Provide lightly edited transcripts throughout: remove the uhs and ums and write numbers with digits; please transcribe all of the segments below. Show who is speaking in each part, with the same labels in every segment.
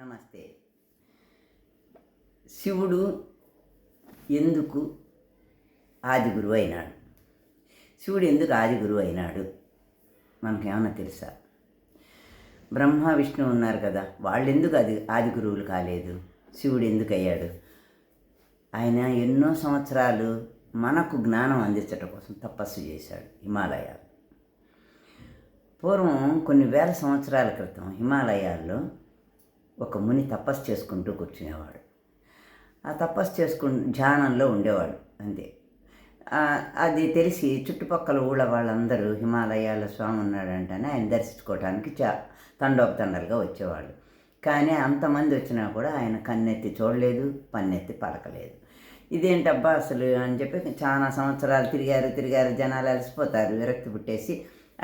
Speaker 1: నమస్తే. శివుడు ఎందుకు ఆది గురువు అయినాడు? శివుడు ఎందుకు ఆది గురువు అయినాడు మనకేమన్నా తెలుసా? బ్రహ్మ విష్ణు ఉన్నారు కదా, వాళ్ళు ఎందుకు ఆది గురువులు కాలేదు? శివుడు ఎందుకు అయ్యాడు? ఆయన ఎన్నో సంవత్సరాలు మనకు జ్ఞానం అందించడం కోసం తపస్సు చేశాడు హిమాలయాలు. పూర్వం కొన్ని వేల సంవత్సరాల క్రితం హిమాలయాల్లో ఒక ముని తపస్సు చేసుకుంటూ కూర్చునేవాడు. ఆ తపస్సు ధ్యానంలో ఉండేవాడు అంతే. అది తెలిసి చుట్టుపక్కల ఊళ్ళ వాళ్ళందరూ హిమాలయాల స్వామి ఉన్నాడంటేనే ఆయన దర్శించుకోవడానికి తండోపతండాలుగా వచ్చేవాళ్ళు. కానీ అంతమంది వచ్చినా కూడా ఆయన కన్నెత్తి చూడలేదు, పన్నెత్తి పలకలేదు. ఇదేంటబ్బా అసలు అని చెప్పి చాలా సంవత్సరాలు తిరిగారు, జనాలు అలసిపోతారు, విరక్తి పుట్టేసి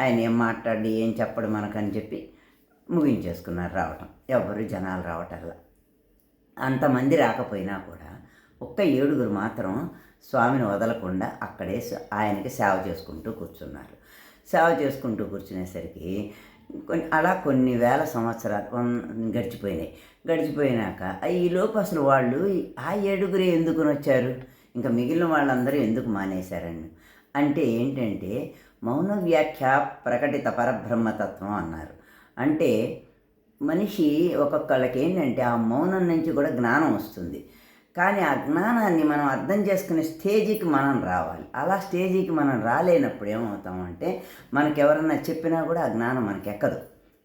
Speaker 1: ఆయన ఏం మాట్లాడి ఏం చెప్పడు మనకని చెప్పి ముగించేసుకున్నారు రావటం. ఎవరు జనాలు రావటంలా. అంతమంది రాకపోయినా కూడా ఒక్క 7 మాత్రం స్వామిని వదలకుండా అక్కడే ఆయనకి సేవ చేసుకుంటూ కూర్చున్నారు. సేవ చేసుకుంటూ కూర్చునేసరికి కొన్ని వేల సంవత్సరాలు గడిచిపోయినాక ఈలోపు అసలు వాళ్ళు ఆ 7 ఎందుకుని వచ్చారు, ఇంకా మిగిలిన వాళ్ళందరూ ఎందుకు మానేశారండి అంటే ఏంటంటే మౌన వ్యాఖ్య ప్రకటిత పరబ్రహ్మతత్వం అన్నారు. అంటే మనిషి ఒక్కొక్కళ్ళకి ఏంటంటే ఆ మౌనం నుంచి కూడా జ్ఞానం వస్తుంది. కానీ ఆ జ్ఞానాన్ని మనం అర్థం చేసుకునే స్టేజీకి మనం రావాలి. అలా స్టేజీకి మనం రాలేనప్పుడు ఏమవుతామంటే మనకు ఎవరన్నా చెప్పినా కూడా ఆ జ్ఞానం మనకి ఎక్కదు.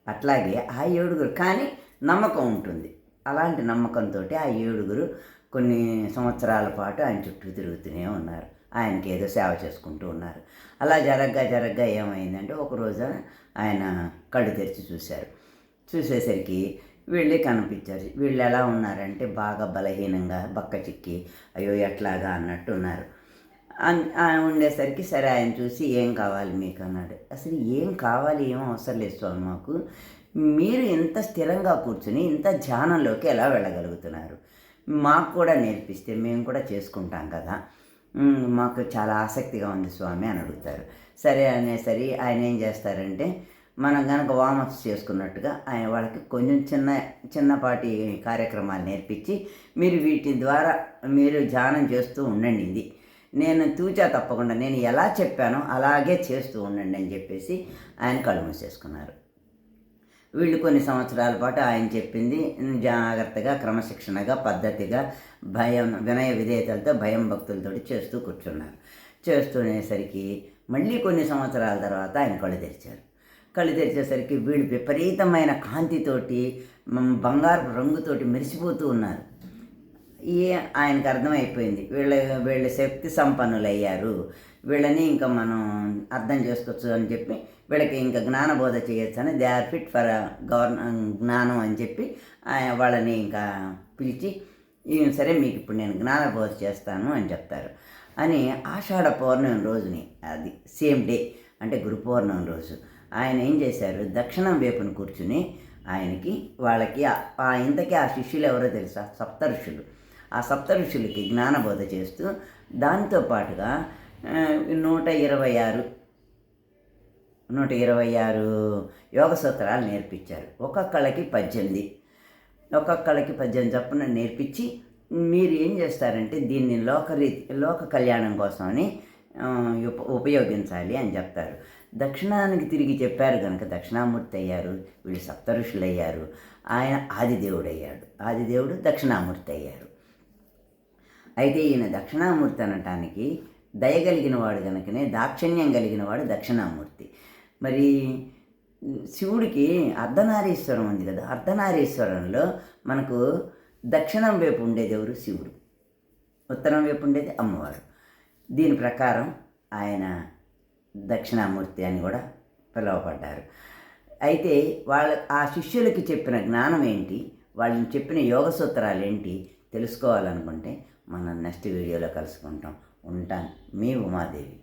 Speaker 1: అట్లాగే ఆ 7 కానీ నమ్మకం ఉంటుంది. అలాంటి నమ్మకంతో ఆ 7 కొన్ని సంవత్సరాల పాటు ఆయన చుట్టూ తిరుగుతూనే ఉన్నారు. ఆయనకి ఏదో సేవ చేసుకుంటూ ఉన్నారు. అలా జరగ్గా ఏమైందంటే ఒకరోజు ఆయన కళ్ళు తెరిచి చూసేసరికి వీళ్ళే కనిపించారు. వీళ్ళు ఎలా ఉన్నారంటే బాగా బలహీనంగా బక్క చిక్కి అయ్యో ఎట్లాగా అన్నట్టు ఉన్నారు. ఉండేసరికి సరే ఆయన చూసి ఏం కావాలి మీకు అన్నాడు. అసలు ఏం కావాలి ఏం అవసరం లేదు స్వామి, మాకు మీరు ఇంత స్థిరంగా కూర్చుని ఇంత ధ్యానంలోకి ఎలా వెళ్ళగలుగుతున్నారు, మాకు కూడా నేర్పిస్తే మేము కూడా చేసుకుంటాం కదా, మాకు చాలా ఆసక్తిగా ఉంది స్వామి అని అడుగుతారు. సరే అనేసరి ఆయన ఏం చేస్తారంటే మనం కనుక వార్మప్స్ చేసుకున్నట్టుగా ఆయన వాళ్ళకి కొంచెం చిన్నపాటి కార్యక్రమాలు నేర్పించి మీరు వీటి ద్వారా మీరు ధ్యానం చేస్తూ ఉండండి, ఇది నేను తూచా తప్పకుండా నేను ఎలా చెప్పానో అలాగే చేస్తూ ఉండండి అని చెప్పేసి ఆయన కళ్ళు మూసేసుకున్నారు. వీళ్ళు కొన్ని సంవత్సరాల పాటు ఆయన చెప్పింది జాగ్రత్తగా క్రమశిక్షణగా పద్ధతిగా వినయ విధేయతలతో భయం భక్తులతో చేస్తూ కూర్చున్నారు. చేస్తునేసరికి మళ్ళీ కొన్ని సంవత్సరాల తర్వాత ఆయన కళ్ళు తెరిచేసరికి వీళ్ళు విపరీతమైన కాంతితోటి బంగారు రంగుతోటి మెరిసిపోతూ ఉన్నారు. ఆయనకు అర్థమైపోయింది వీళ్ళ శక్తి సంపన్నులు అయ్యారు, వీళ్ళని ఇంకా మనం అర్థం చేసుకోవచ్చు అని చెప్పి వీళ్ళకి ఇంకా జ్ఞానబోధ చేయొచ్చు అని దే ఆర్ ఫిట్ ఫర్ జ్ఞానం అని చెప్పి వాళ్ళని ఇంకా పిలిచి సరే మీకు ఇప్పుడు నేను జ్ఞానబోధ చేస్తాను అని చెప్తారు. అని ఆషాఢ పౌర్ణమి రోజుని, అది సేమ్ డే అంటే గురు పౌర్ణమి రోజు ఆయన ఏం చేశారు, దక్షిణం వైపున కూర్చుని ఆయనకి వాళ్ళకి ఇంతకీ ఆ శిష్యులు ఎవరో తెలుసా, సప్తఋషులు. ఆ సప్తఋషులకి జ్ఞానబోధ చేస్తూ దాంతో పాటుగా 126 యోగ సూత్రాలు నేర్పించారు. ఒక్కొక్కళ్ళకి 18 చొప్పున నేర్పించి మీరు ఏం చేస్తారంటే దీన్ని లోక కళ్యాణం కోసమని ఉపయోగించాలి అని చెప్తారు. దక్షిణానికి తిరిగి చెప్పారు కనుక దక్షిణామూర్తి అయ్యారు, వీళ్ళు సప్తఋషులు అయ్యారు, ఆయన ఆదిదేవుడు అయ్యాడు, ఆదిదేవుడు దక్షిణామూర్తి అయ్యారు. అయితే ఈయన దక్షిణామూర్తి అనటానికి దయగలిగిన వాడు కనుకనే దాక్షిణ్యం కలిగిన వాడు దక్షిణామూర్తి. మరి శివుడికి అర్ధనారీశ్వరం ఉంది కదా, అర్ధనారీశ్వరంలో మనకు దక్షిణం వైపు ఉండేది ఎవరు, శివుడు, ఉత్తరం వైపు ఉండేది అమ్మవారు. దీని ప్రకారం ఆయన దక్షిణామూర్తి అని కూడా పిలువబడ్డారు. అయితే ఆ శిష్యులకి చెప్పిన జ్ఞానం ఏంటి, వాళ్ళని చెప్పిన యోగ సూత్రాలు ఏంటి తెలుసుకోవాలనుకుంటే మనం నెక్స్ట్ వీడియోలో కలుసుకుంటాం. ఉంటాను, మీ ఉమాదేవి.